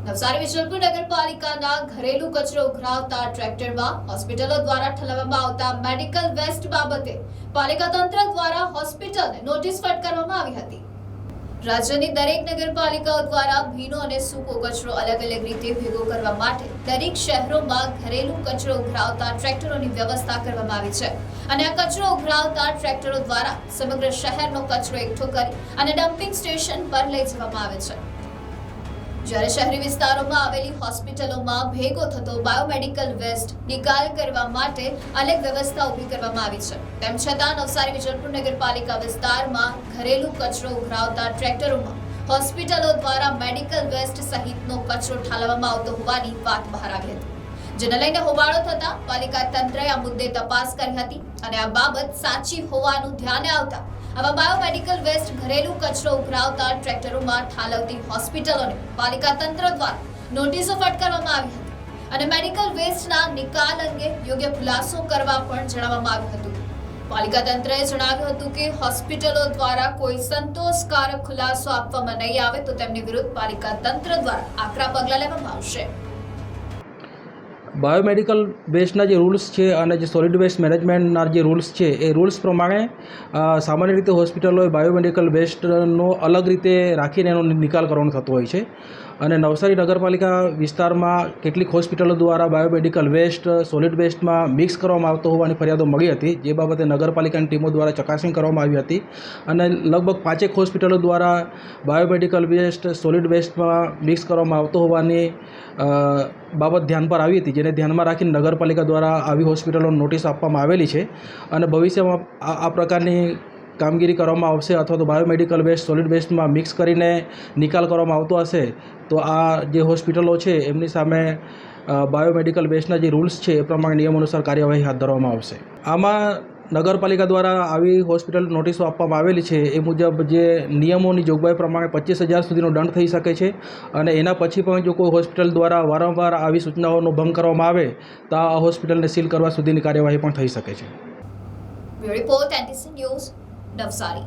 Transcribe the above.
નવસારી વિજલપુર નગરપાલિકાના ઘરેલું કચરો ઉઘરાવતા ટ્રેક્ટરમાં હોસ્પિટલો દ્વારા ઠલવવામાં આવતા મેડિકલ વેસ્ટ બાબતે પાલિકા તંત્ર દ્વારા હોસ્પિટલને નોટિસ ફટકારવામાં આવી હતી। રાજ્યની દરેક નગરપાલિકાઓ દ્વારા ભીનો અને સૂકો કચરો અલગ અલગ રીતે ભેગો કરવા માટે દરેક શહેરોમાં ઘરેલું કચરો ઉઘરાવતા ટ્રેક્ટરોની વ્યવસ્થા કરવામાં આવી છે અને આ કચરો ઉઘરાવતા ટ્રેક્ટરો દ્વારા સમગ્ર શહેરનો કચરો એકઠો કરી અને ડમ્પિંગ સ્ટેશન પર લઈ જવામાં આવે છે। જ્યારે શહેરી વિસ્તારોમાં આવેલી હોસ્પિટલોમાં ભેગો થતો બાયોમેડિકલ વેસ્ટ નિકાલ કરવા માટે અલગ વ્યવસ્થા ઊભી કરવામાં આવી છે। તેમ છતાં નવસારી વિજલપુર નગરપાલિકા વિસ્તારમાં ઘરેલું કચરો ઉઘરાવતા ટ્રેક્ટરોમાં હોસ્પિટલો દ્વારા મેડિકલ વેસ્ટ સહિતનો કચરો ઠાલવવામાં આવતો હોવાની વાત બહાર આવી હતી, જેને લઈને હોબાળો થતા પાલિકા તંત્રએ આ મુદ્દે તપાસ કરી હતી અને આ બાબત સાચી હોવાનું ધ્યાને આવતા આવા બાયોમેડિકલ વેસ્ટ ઘરેલું કચરો ઉઘરાવતા ટ્રેક્ટરોમાં ઠાલવતી હોસ્પિટલોને પાલિકા તંત્ર દ્વારા નોટિસો ફટકારવામાં આવી હતી અને મેડિકલ વેસ્ટના નિકાલ અંગે યોગ્ય ખુલાસો કરવા પણ જણાવવામાં આવ્યું હતું। પાલિકા તંત્રએ જણાવ્યું હતું કે હોસ્પિટલો દ્વારા કોઈ સંતોષકારક ખુલાસો આપવામાં નહીં આવે તો તેમની વિરુદ્ધ પાલિકા તંત્ર દ્વારા આકરા પગલાં લેવામાં આવશે। બાયોમેડિકલ વેસ્ટના જે રૂલ્સ છે અને જે સોલિડ વેસ્ટ મેનેજમેન્ટના જે રૂલ્સ છે એ રૂલ્સ પ્રમાણે સામાન્ય રીતે હોસ્પિટલોએ બાયોમેડિકલ વેસ્ટનો અલગ રીતે રાખીને એનો નિકાલ કરવાનો થતો હોય છે અને નવસારી નગરપાલિકા વિસ્તારમાં કેટલીક હોસ્પિટલો દ્વારા બાયોમેડિકલ વેસ્ટ સોલિડ વેસ્ટમાં મિક્સ કરવામાં આવતો હોવાની ફરિયાદો મળી હતી, જે બાબતે નગરપાલિકાની ટીમો દ્વારા ચકાસણી કરવામાં આવી હતી અને લગભગ 5 હોસ્પિટલો દ્વારા બાયોમેડિકલ વેસ્ટ સોલિડ વેસ્ટમાં મિક્સ કરવામાં આવતો હોવાની બાબત ધ્યાન પર આવી હતી, જેને ધ્યાનમાં રાખીને નગરપાલિકા દ્વારા આવી હોસ્પિટલોને નોટિસ આપવામાં આવેલી છે અને ભવિષ્યમાં આ પ્રકારની કામગીરી કરવામાં આવશે અથવા તો બાયોમેડિકલ વેસ્ટ સોલિડ વેસ્ટમાં મિક્સ કરીને નિકાલ કરવામાં આવતો હશે તો આ જે હોસ્પિટલો છે એમની સામે બાયોમેડિકલ વેસ્ટના જે રૂલ્સ છે એ પ્રમાણે નિયમ અનુસાર કાર્યવાહી હાથ ધરવામાં આવશે। આમાં નગરપાલિકા દ્વારા આવી હોસ્પિટલ નોટિસો આપવામાં આવેલી છે એ મુજબ જે નિયમોની જોગવાઈ પ્રમાણે 25,000 સુધીનો દંડ થઈ શકે છે અને એના પછી પણ જો કોઈ હોસ્પિટલ દ્વારા વારંવાર આવી સૂચનાઓનો ભંગ કરવામાં આવે તો આ હોસ્પિટલને સીલ કરવા સુધીની કાર્યવાહી પણ થઈ શકે છે। Bureau report NTC news Navsari.